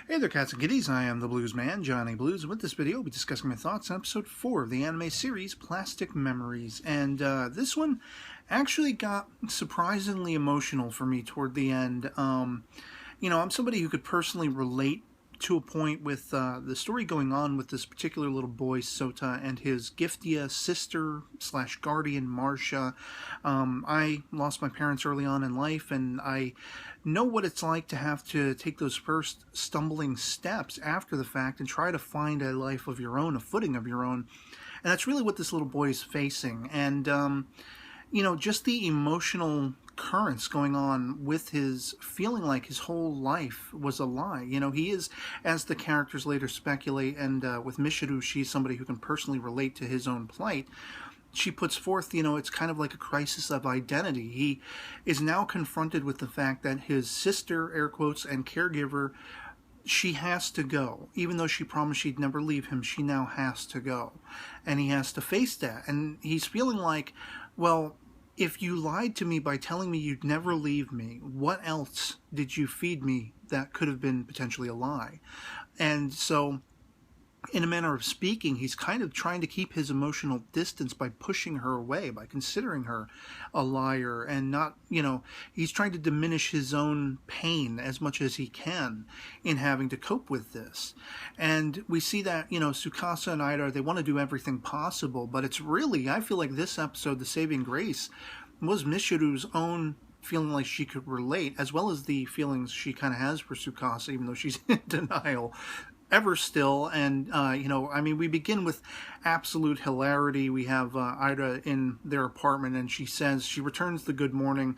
Hey there, cats and kitties. I am the Blues Man, Johnny Blues, and with this video, we'll be discussing my thoughts on episode 4 of the anime series, Plastic Memories. And this one actually got surprisingly emotional for me toward the end. I'm somebody who could personally relate to a point with the story going on with this particular little boy, Sota, and his Giftia sister / guardian, Marcia. I lost my parents early on in life, and I know what it's like to have to take those first stumbling steps after the fact and try to find a life of your own, a footing of your own. And that's really what this little boy is facing. And, just the emotional currents going on with his feeling like his whole life was a lie. He is, as the characters later speculate, and with Mishiru, she's somebody who can personally relate to his own plight. She puts forth, it's kind of like a crisis of identity. He is now confronted with the fact that his sister, air quotes, and caregiver, she has to go. Even though she promised she'd never leave him, she now has to go. And he has to face that. And he's feeling like, well, if you lied to me by telling me you'd never leave me, what else did you feed me that could have been potentially a lie? And so, in a manner of speaking, he's kind of trying to keep his emotional distance by pushing her away, by considering her a liar, and not, he's trying to diminish his own pain as much as he can in having to cope with this. And we see that, Tsukasa and Ida, they want to do everything possible, but it's really, I feel like this episode, the saving grace, was Mishiru's own feeling like she could relate, as well as the feelings she kind of has for Tsukasa, even though she's in denial ever still. And we begin with absolute hilarity. We have Ida in their apartment, and she returns the good morning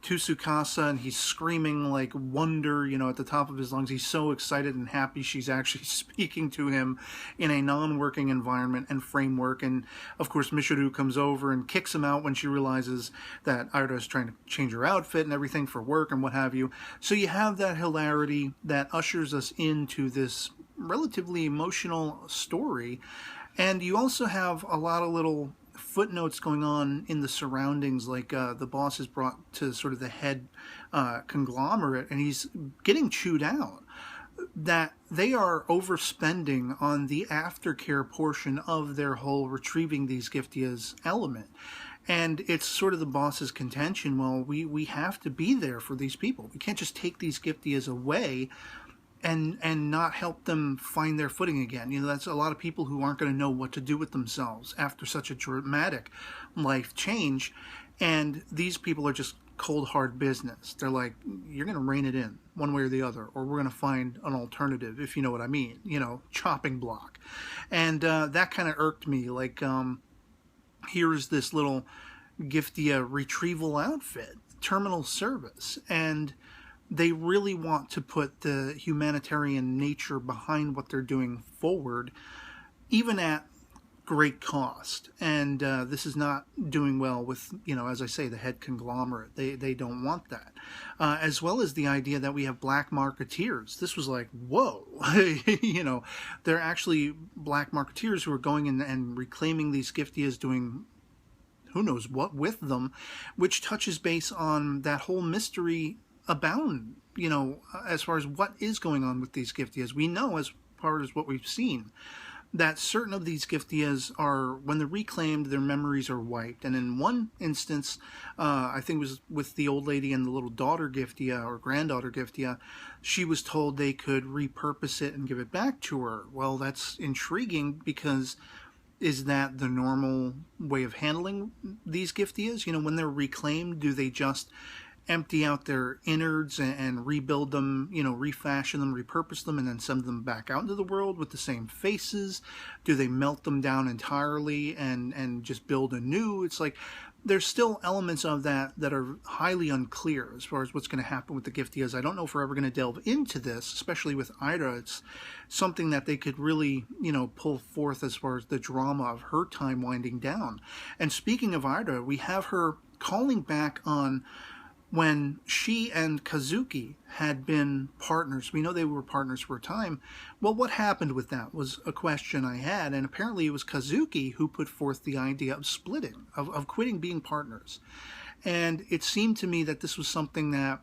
to Tsukasa, and he's screaming like wonder, at the top of his lungs. He's so excited and happy she's actually speaking to him in a non-working environment and framework. And of course, Mishiru comes over and kicks him out when she realizes that Ida is trying to change her outfit and everything for work and what have you. So you have that hilarity that ushers us into this relatively emotional story. And you also have a lot of little footnotes going on in the surroundings, like the boss is brought to sort of the head conglomerate, and he's getting chewed out, that they are overspending on the aftercare portion of their whole retrieving these Giftias element. And it's sort of the boss's contention, well, we have to be there for these people. We can't just take these Giftias away and not help them find their footing again. That's a lot of people who aren't going to know what to do with themselves after such a dramatic life change. And these people are just cold, hard business. They're like, you're going to rein it in one way or the other, or we're going to find an alternative, if you know what I mean, chopping block. And that kind of irked me. Like, here's this little Giftia retrieval outfit, terminal service, and they really want to put the humanitarian nature behind what they're doing forward, even at great cost. And this is not doing well with, as I say, the head conglomerate. They don't want that. As well as the idea that we have black marketeers. This was like, whoa. They're actually black marketeers who are going in and reclaiming these Giftias, doing who knows what with them, which touches base on that whole mystery abound, as far as what is going on with these Giftias. We know, as far as what we've seen, that certain of these Giftias are, when they're reclaimed, their memories are wiped. And in one instance, I think it was with the old lady and the little daughter Giftia, or granddaughter Giftia, she was told they could repurpose it and give it back to her. Well, that's intriguing, because is that the normal way of handling these Giftias? When they're reclaimed, do they just empty out their innards and rebuild them, refashion them, repurpose them, and then send them back out into the world with the same faces? Do they melt them down entirely and just build anew? It's like there's still elements of that are highly unclear as far as what's going to happen with the Giftias. I don't know if we're ever going to delve into this, especially with Ida. It's something that they could really, pull forth as far as the drama of her time winding down. And speaking of Ida, we have her calling back on when she and Kazuki had been partners. We know they were partners for a time. Well, what happened with that was a question I had, and apparently it was Kazuki who put forth the idea of splitting, of quitting being partners. And it seemed to me that this was something that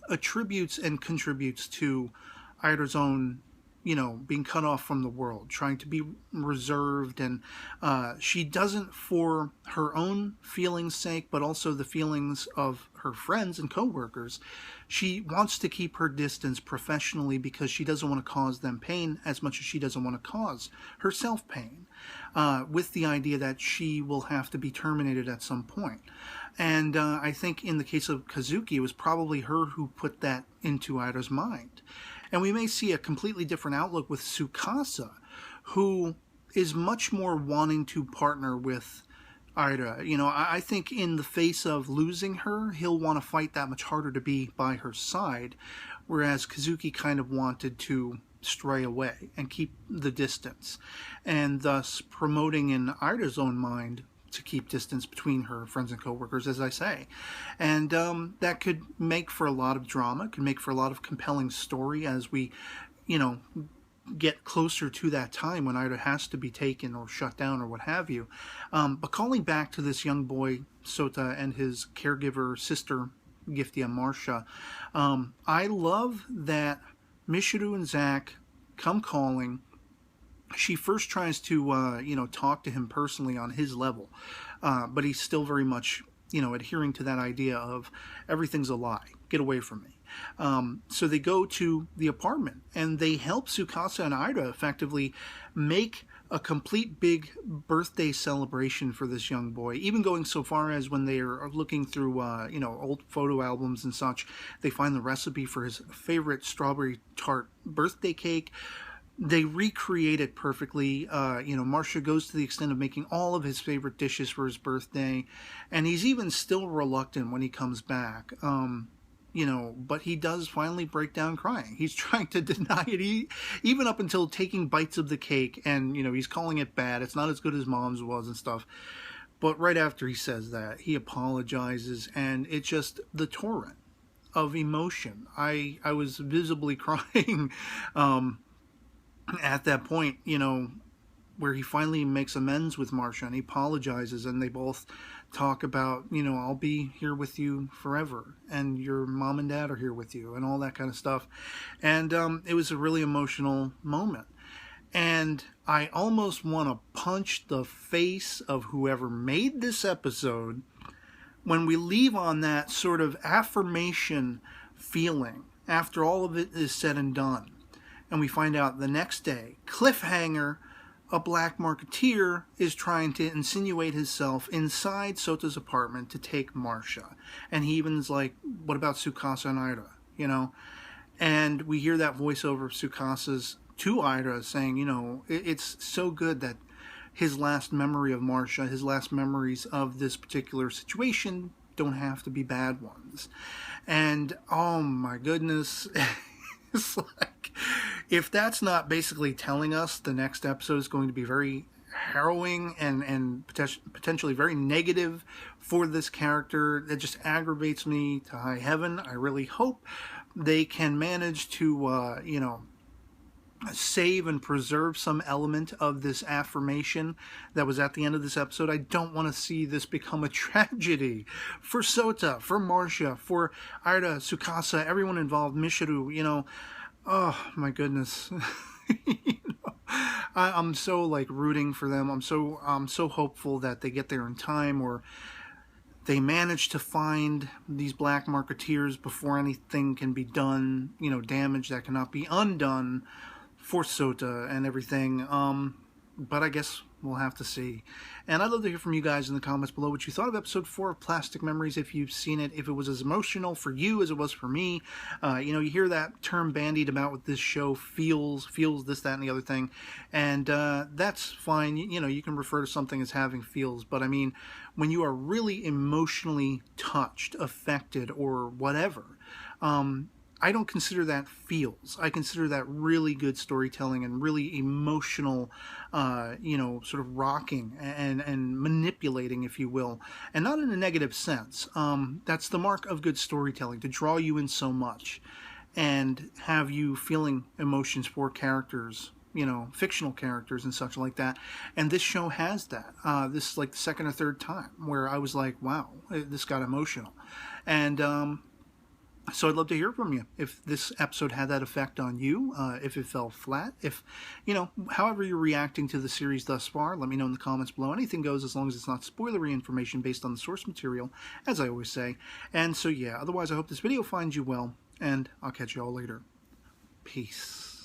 attributes and contributes to Aida's own, being cut off from the world, trying to be reserved, and she doesn't for her own feelings' sake, but also the feelings of her friends and co-workers. She wants to keep her distance professionally because she doesn't want to cause them pain as much as she doesn't want to cause herself pain, with the idea that she will have to be terminated at some point. And I think in the case of Kazuki, it was probably her who put that into Aida's mind. And we may see a completely different outlook with Tsukasa, who is much more wanting to partner with Aida. I think in the face of losing her, he'll want to fight that much harder to be by her side, whereas Kazuki kind of wanted to stray away and keep the distance, and thus promoting in Aida's own mind to keep distance between her friends and co-workers, as I say. And that could make for a lot of drama, could make for a lot of compelling story as we, get closer to that time when Aida has to be taken or shut down or what have you. But calling back to this young boy, Sota, and his caregiver sister, Giftia Marcia, I love that Michiru and Zack come calling. She first tries to, talk to him personally on his level, but he's still very much, adhering to that idea of everything's a lie, get away from me. So they go to the apartment, and they help Tsukasa and Aida effectively make a complete big birthday celebration for this young boy, even going so far as when they are looking through, old photo albums and such, they find the recipe for his favorite strawberry tart birthday cake. They recreate it perfectly. Marcia goes to the extent of making all of his favorite dishes for his birthday, and he's even still reluctant when he comes back. But he does finally break down crying. He's trying to deny it, even up until taking bites of the cake, and, he's calling it bad. It's not as good as Mom's was and stuff. But right after he says that, he apologizes, and it's just the torrent of emotion. I was visibly crying, at that point, where he finally makes amends with Marcia and he apologizes, and they both talk about, I'll be here with you forever, and your mom and dad are here with you, and all that kind of stuff. And it was a really emotional moment. And I almost want to punch the face of whoever made this episode when we leave on that sort of affirmation feeling after all of it is said and done. And we find out the next day, cliffhanger, a black marketeer is trying to insinuate himself inside Sota's apartment to take Marcia. And he even is like, what about Tsukasa and Aida? And we hear that voiceover of Tsukasa's to Aida saying, it's so good that his last memory of Marcia, his last memories of this particular situation don't have to be bad ones. And, oh my goodness, it's like, if that's not basically telling us the next episode is going to be very harrowing and potentially very negative for this character, that just aggravates me to high heaven. I really hope they can manage to, save and preserve some element of this affirmation that was at the end of this episode. I don't want to see this become a tragedy for Sota, for Marcia, for Aida, Tsukasa, everyone involved, Michiru, oh my goodness. I'm so rooting for them. I'm so hopeful that they get there in time, or they manage to find these black marketeers before anything can be done, damage that cannot be undone for Sota and everything. But I guess we'll have to see. And I'd love to hear from you guys in the comments below what you thought of episode 4 of Plastic Memories, if you've seen it, if it was as emotional for you as it was for me. You hear that term bandied about with this show, feels this, that, and the other thing. And that's fine. You can refer to something as having feels. But I mean, when you are really emotionally touched, affected, or whatever, I don't consider that feels. I consider that really good storytelling and really emotional, sort of rocking and manipulating, if you will, and not in a negative sense. That's the mark of good storytelling, to draw you in so much and have you feeling emotions for characters, fictional characters and such like that. And this show has that. This is like the second or third time where I was like, wow, this got emotional. And, So I'd love to hear from you if this episode had that effect on you, if it fell flat, if, however you're reacting to the series thus far. Let me know in the comments below. Anything goes as long as it's not spoilery information based on the source material, as I always say. And so yeah, otherwise I hope this video finds you well, and I'll catch you all later. Peace.